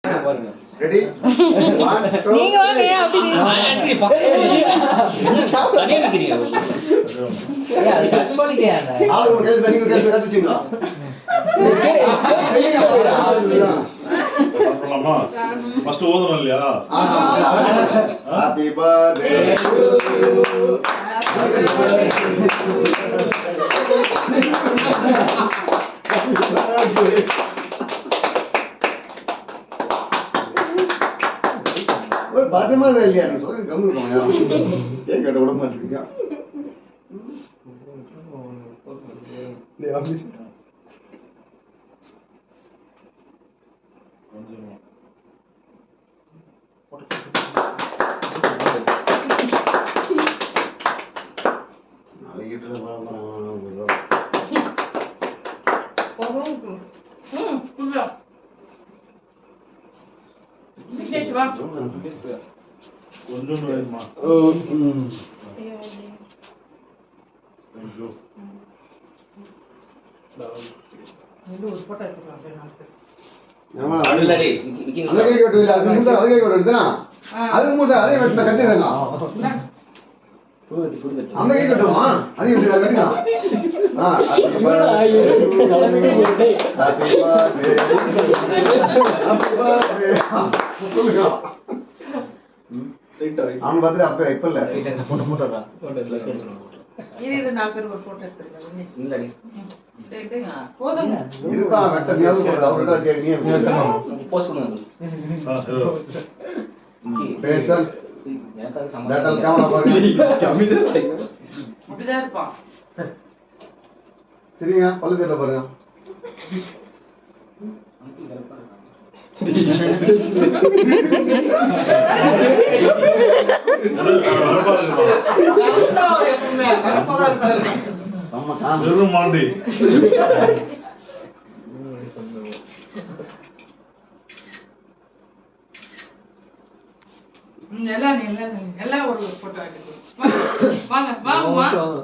பாருங்க. ரெடி? நீங்க வாங்க அப்படி. ஆன்ட்டி பக்கத்துல அதே நிக்கிறீங்க. அது கட் பண்ணிட்டே அந்த. ஆளு ஒரு கையில தண்ணி கையில கட்டிச்சீங்க. சொல்லலாமா? ஃபர்ஸ்ட் ஓதணும் இல்லையா? Happy birthday to you. ஒரு பர்த்டே இல்லையா நீ சொல்லுங்க கம்மி பண்ணுங்க. ஏன் கேட்ட விட மாட்டீங்க? நீ அப்படி கொஞ்சம் வேணுமா? அந்த கை கட்டுமா அது அவன் பார்த்துட்டு அப்ப இப்ப இல்ல இருப்பா வெட்ட அவர்தான் சரிங்க பல்லு தெரியல பாருங்க மாண்டி எல்லாம் ஒரு போட்டோ வாங்க வாங்க வாங்க